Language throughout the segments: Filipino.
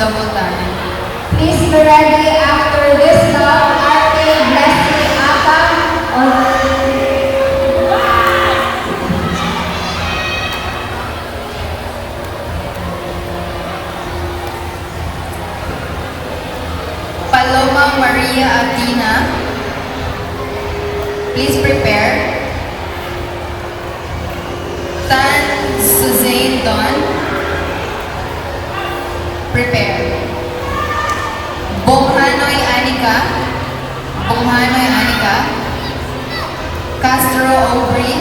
double time. Please be ready after this song. Ate Leslie Apa or Paloma Maria Atina. Please prepare. Tan Suzanne Don. Prepare. Bonghanoy Anika. Bonghanoy Anika. Castro Aubrey.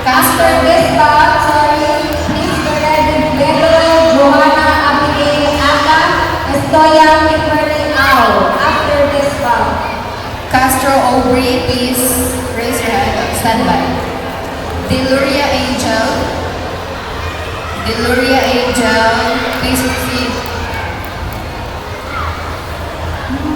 after this song, sorry, please be ready. Belo Johanna Abigail Apa Estoya Kimberly Au. After this song. Castro Aubrey, please raise your hand. Stand by. Deluria Angel. Deluria Angel, please proceed.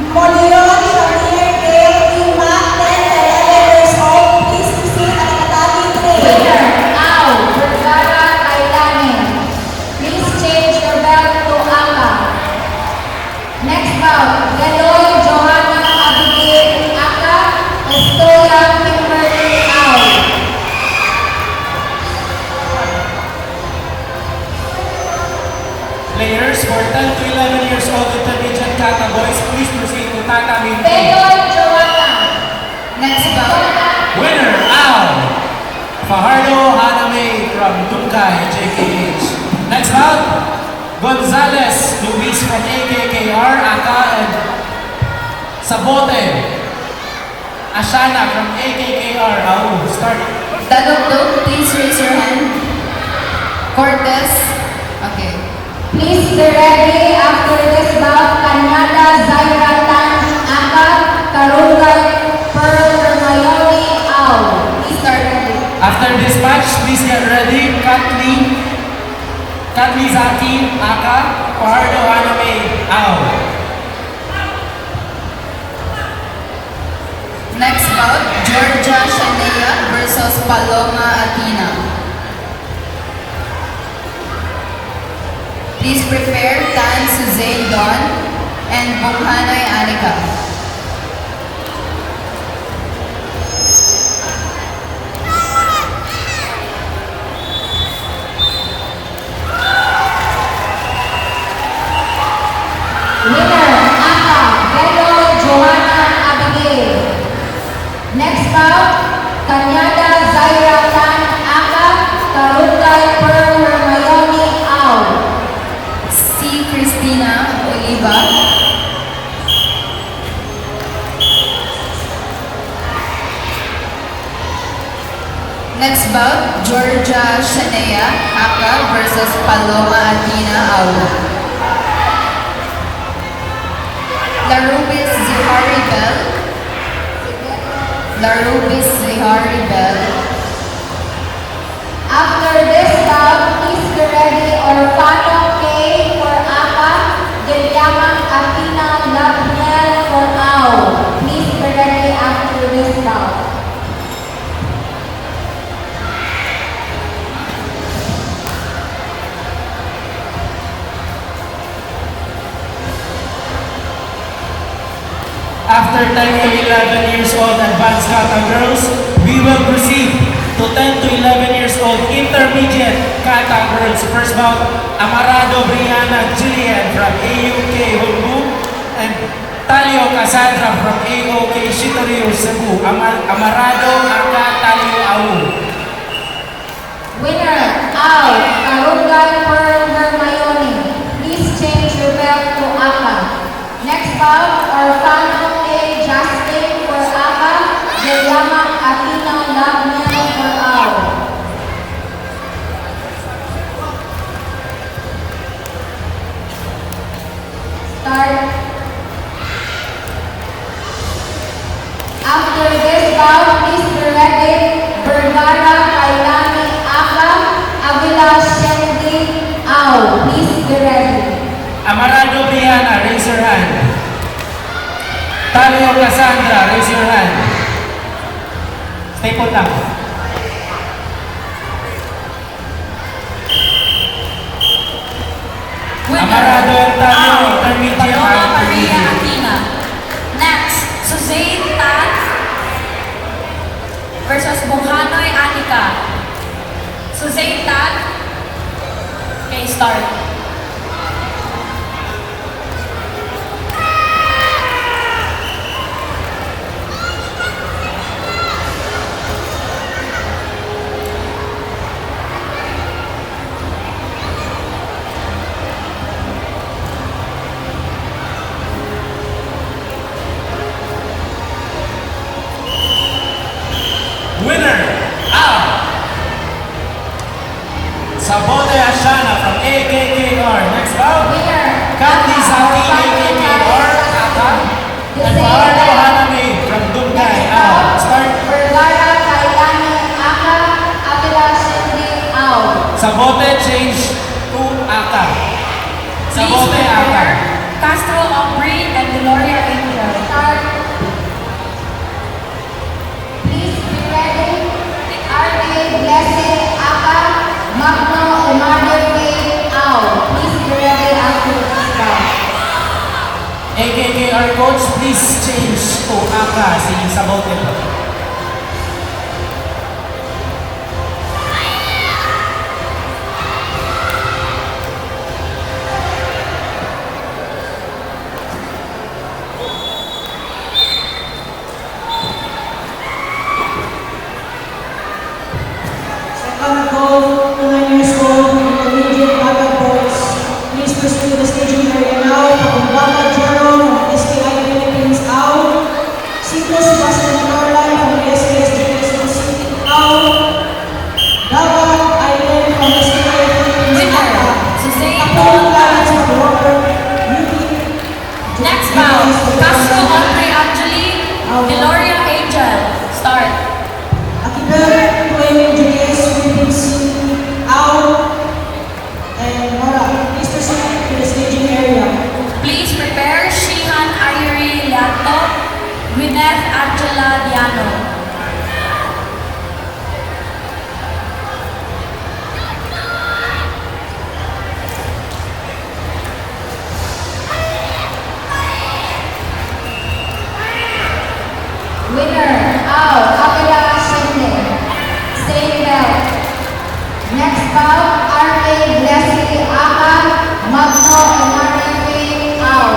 Molion Shanier Dale Lima, 10 to 11 years old. Please proceed at Katati train. Winner, Au Vergara Kailani. Please change your belt to Apa. Next bout, Deloy Johanna Abigail Aka Estoya Kimberly Au. Players for 10 to 11 years old intermediate kata boys, please proceed to tatami train. Deloy Johanna. Next bout. Winner, Al Fajardo Haname from Tungkay, JKH. Next bout, Gonzalez Luis from AKKR, Aka, and Sabote Ashana from AKKR. Start. Dadok, please raise your hand. Cortez. Okay. Please be ready after this bout. Kanyada Zairatan Aka Karungay Pearl Hermione Au. Please start ready. After this match, please get ready. Katli Zaki, Aka, Fajardo Haname, Ao. Next bout, Georgia Shanea versus Paloma Atina. Please prepare Tan Suzanne Don and Bonghanoy Anika. Winner, Aka, Belo Johanna Abigail. Next bout, Kanyada Zairatan Aka Karungay Pearl Hermione Au. C. Cristina Oliva. Next bout, Georgia Shanea Aka versus Paloma Atina Aula. Larubis Zihari Bell. Larubis Zihari Bell. After this bout, please be ready. Orfano K for Aka, Gilyamang Athena Labniel for Au. Please be ready after this bout. After 10 to 11 years old advanced kata girls, we will proceed to 10 to 11 years old intermediate kata girls. First bout, Amarado Brianna Jillian from AUK Hulbu and Talio Cassandra from AOK Shitorio Cebu. Amarado Aka Talio Au. Winner, Au, Karungay Pearl Hermione. Please change your belt to Aka. Next bout, Orfano K. Justin for Aka, Gilyamang Athena Labniel for Au. Start. After this bout, please be ready. Vergara Kailani Aka, Avila Shendi Au. Please be ready. Amarado Brianna, raise your hand. Talio Cassandra, raise your hand. Stay put lang. Winner. Amarado St. Tad. Okay, start. Winner, Al. Sabote Ashana from AKKR. Next bout, Winner, Katli Zaki, AKKR, Aka. And Paardo Hanami from Dungay, Al. Start. Vergara Kailani Aka, Avila Shindi Ao. Sabote change to Aka. Sabote Aka. Castro Aubrey and Deloria Angel. Start. Please be ready. R.A. Blessing Aka, Magno Emmanuel K. Ao. Please be ready after this round. AKKR coach, please change to Aka. Si Sabote po. Second goal, 9 years old, intermediate Baga boys. Please proceed to the staging area now. Pagkumbaka Jerome from SKI Philippines out. Cito Sebastian Carline from SAS Generation City out. Daga Island from SKI Philippines Winner, out. Suzanne Apollo Paul. Clarence from Robert Yuki. Next bout, Castro Aubrey Angeli, Deloria Angel. Start. Akibel Queen JS Philippines City out. And Nora, please proceed to the staging area. Please prepare Shihan Ayuri Liato, Gwyneth Angela Diano. Winner, Ao, Avila Shinde. Same belt. Next bout, R.A. Blessing Aka, Magno Emmanuel K. Ao.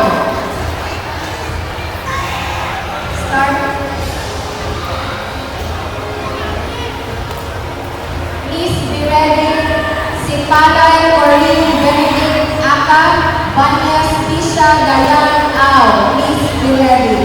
Start. Please be ready. Sipalay Corinne Benedict Aka, Banyas Pisha Dayan Ao. Please be ready.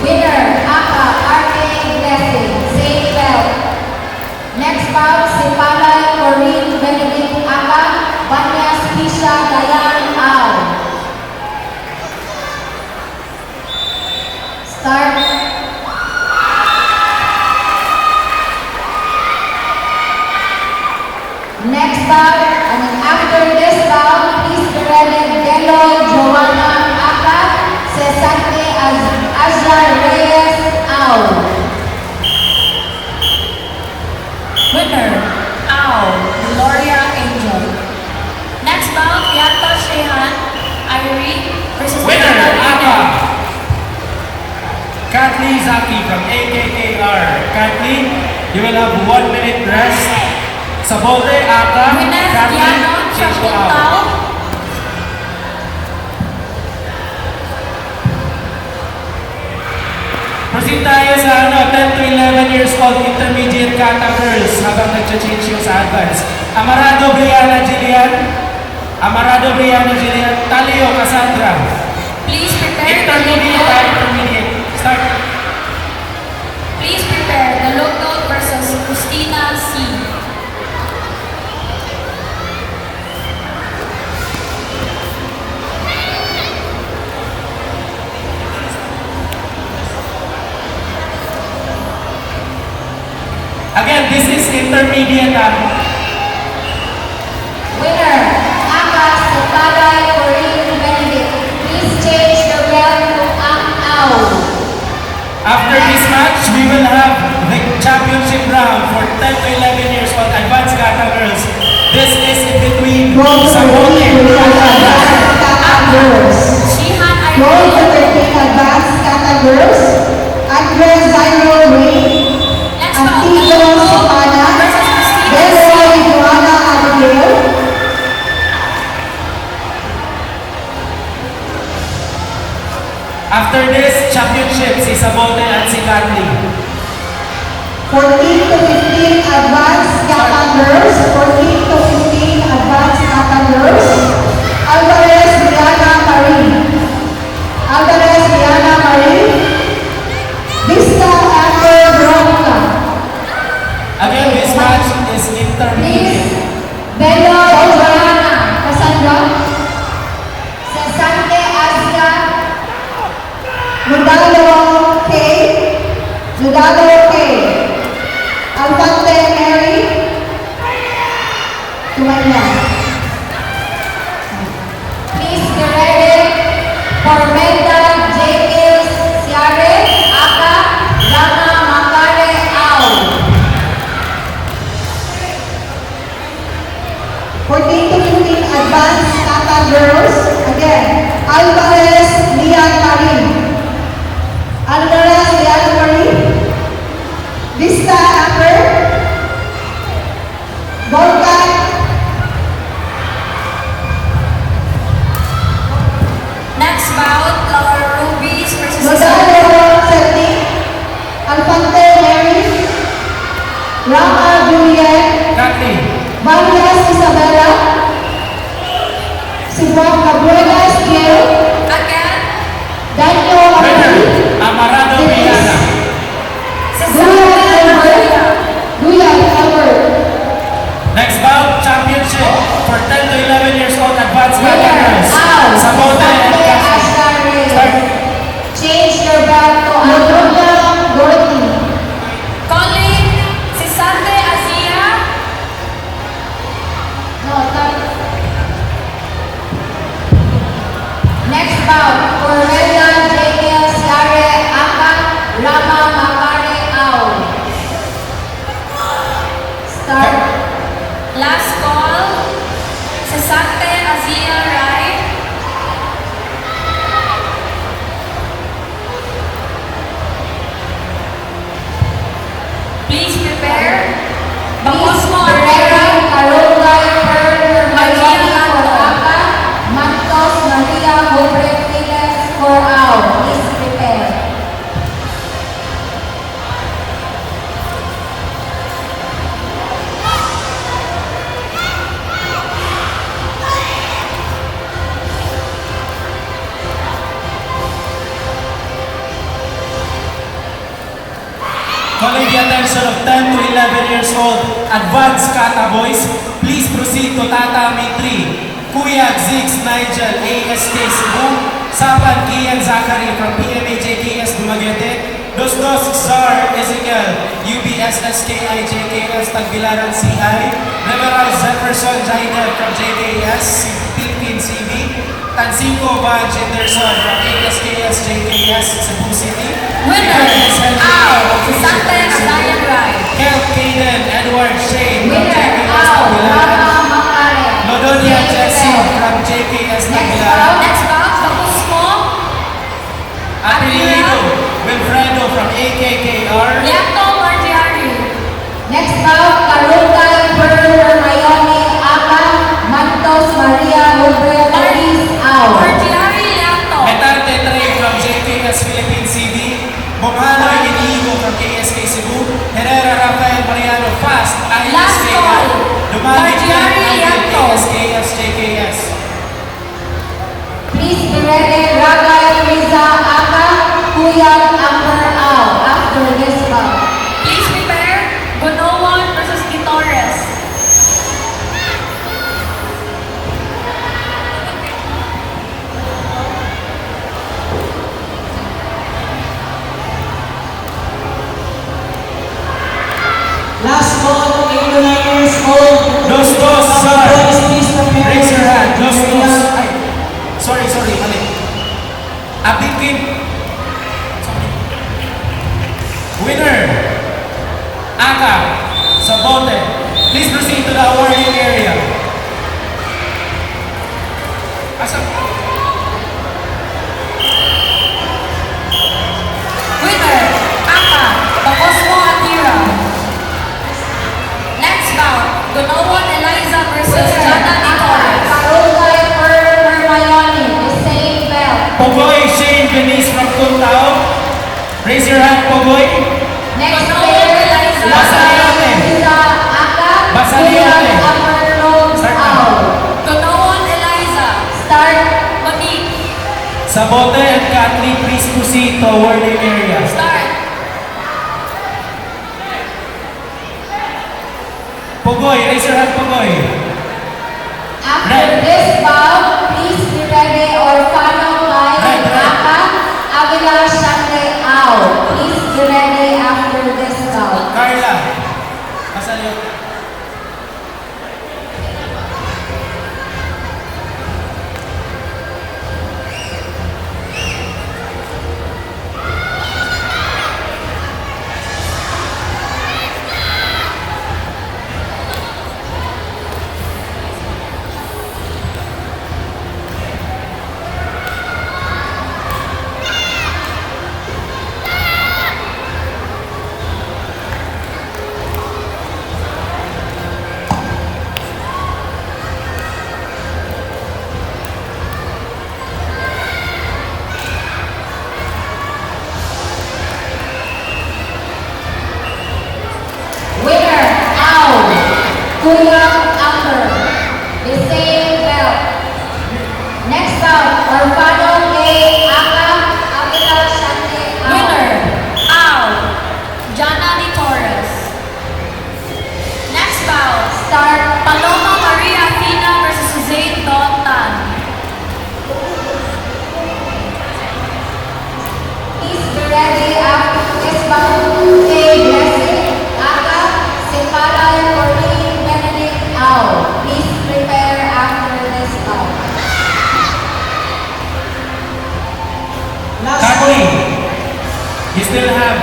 Winner, Aka, R.A. Blessing, same belt. Next bout, Sipalay Corinne Benedict Aka, Banyas Pisha Dayan Ao. Start. Next bout, and then after this bout, please be ready, Deloy Joanna Aka, Cesante Azar Reyes Ao. Winner, Ao, Deloria Angel. Next bout, Liato Shihan Ayuri versus Winner, Deloria Aka. Angel. Katli Zaki from AKKR. Katli, you will have 1 minute rest. Sabote Aka. Gwyneth Katli, Diano from change to out. Intao. Proceed tayo sa 10 to 11 years old intermediate kata girls habang nag-change yung sa advance. Amarado Brianna Jillian. Amarado Brianna Jillian. Talio Cassandra. Please prepare Intermediate tayo, intermediate. Start. prepare. The Lookout versus Christina C. Again, this is intermediate. Winner, Aka Sapaday Corinne Benedict. Please change your belt to Ang-Au. After this match, we will have the championship round for 10 to 11 years old advanced kata girls. This is in between Sabote. Shihan Gold Irene. for 13 advanced kata girls. Andres Zairo Ray. Next bout, Antigo Lookout Sopana. versus Christina C. Beloy Joanna Abigail. After this championship, si Sabote at si Katli. 14 to 15 advanced kata girls. 14 to 15 advanced kata girls. Alvarez Rihanna Marie. Alvarez Rihanna Marie. Vista Amber Bronca. Again, this match is Please, intermediate. Beloy Joanna Cassandra. Sasante Asia. Ludalo K. Ludalo K. Alfante Mary. Tumanya. Please be ready for Menda J.K. Siare, Aka, Rama Makare Au. 14 to 15 advanced kata girls. Again, Alvarez Lian Marie. Alvarez Lian Marie. Vista Amber. Volcan. Next bout, Laura Rubies versus Lodalo Serni. Alfante Mary. Rama Juliet. Katli. Marias Isabella. Sibuan Cabuelas Kiel. Again, Daniel Winner, Amari. Amarado Brianna. Duyan Albert. Duyan Albert. Next bout, championship for 10 to 11 years old advanced kata Winner, girls. Au. Sabote and Sasante Katli. Ashare. Start. Change your belt to Ang-Au. Lodona Dorothy. calling si Sante Azia. No, stop. Next bout, Cornelia J.K. Siare, Aka, Rama Makare Au. Start. Last call, si Sante Azia Rai. Please prepare. Bakos mo, Pereira, Carolay, Perner, Maria Mayoni for Lanto. Aka, Mantos, Maria, Hobre, Piles for Au. Please prepare. Calling the attention of 10 to 11 years old advanced kata boys, please proceed to tatami 3. Kuya Zix Nigel, ASK Cebu, Sapan Kian Zachary from PMAJKS Dumaguete, Dos Czar Ezekiel, UBSSKIJKS Tagbilaran CI, Reveral Jefferson Jainel from JKS, Philippine CV, Tansinko Van Jenderson from ASKS JKS Cebu City, Winner, Au, si Sante Azia Rai. Kel Caden Edward Shane from Winner, JKS Au, Tagbilaran, Rama Makare. Lodonia Please Jessie prepare. from JKS Next Tagbilaran, Next bout, bakos mo, Apelido Wilfredo from AKKR, Liato Martiari. Next bout, Carolay, Perner, Mayoni, Aka, Mantos, Maria, Hobre, Please Au. Martiari Liato. Metarte Trey from JKS Philippine CV, Momanoy Inigo from KSK Cebu, Herrera Rafael Mariano Fast, Last ISK, call. Dumani Marjorie Liato. KSKS JKS. Please be ready, Ragay, Riza, Aka, Kuya, Amber, Au. After this bout. Pogoy Shane Venice from Kuntao. Raise your hand, Pogoy. Next player, Basaliate. Eliza Aka, Basaliate. Kulang Upper Road Start na. Out. Tonoan Eliza. Start. Monique. Sabote and Kathleen, please proceed toward the area. Start. Pogoy, raise your hand, Pogoy. After Red. this bout, please be ready or follow by Red, red. Aka, Avila Shante out. Please be ready after this bout. Carla. Basaliate. Winner, out. Kulang Upper. The same belt. Next bout, Orfano A. Aka, Avila Shante out. Winner. Ow. Jana Di Torres. Next bout. Start. Paloma Maria Fina versus Suzanne Don Tan. Please be ready after this bout. A. Blessing, Aka, Sipalay, Corinne, Benedict out. Please prepare after this bout. Last Kathleen, you still have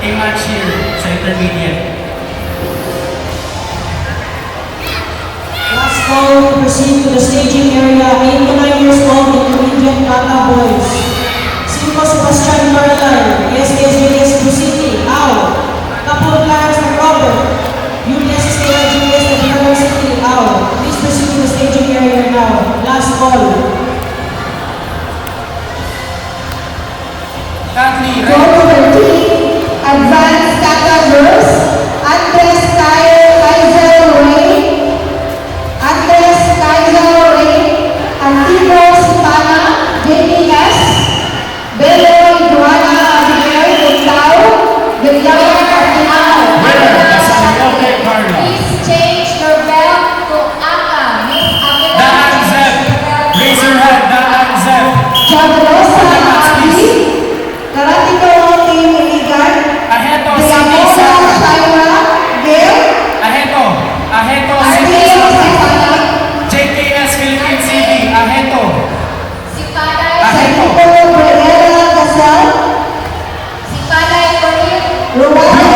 a match here sa intermediate. Last call to proceed to the staging area, 8 to 9 years old, intermediate Bata Boys. Cinco Sebastian Marlay, SSJS City, out. Couple Clarence and Robert, USSA GS of River City, out. Please proceed to the staging area now. Last call. Kathleen, Go right? to the team, Advanced Kata Girls, Andres Kaiser Ray, Andres Kaiser Ray, Antigo Sipana, JPS, Belo Iguana Abigail, Gutao, Gutao Cardinal. Winner, Basaliate, Carla. Please change your belt to Aka, Miss Avila. Daan Zep. Raise your hand, Daan Zep. Javelosa Daan, please. Abi, Karatiko Team Iligan, Aheto, City, Diamosa Sara. Shaira, Gail, Aheto, City, Arteo Sara. Sipana, JKS Philippine City, Aheto. Sipalay Aheto. Santo Brigada Gasal, Sipalay Corinne, Ruwan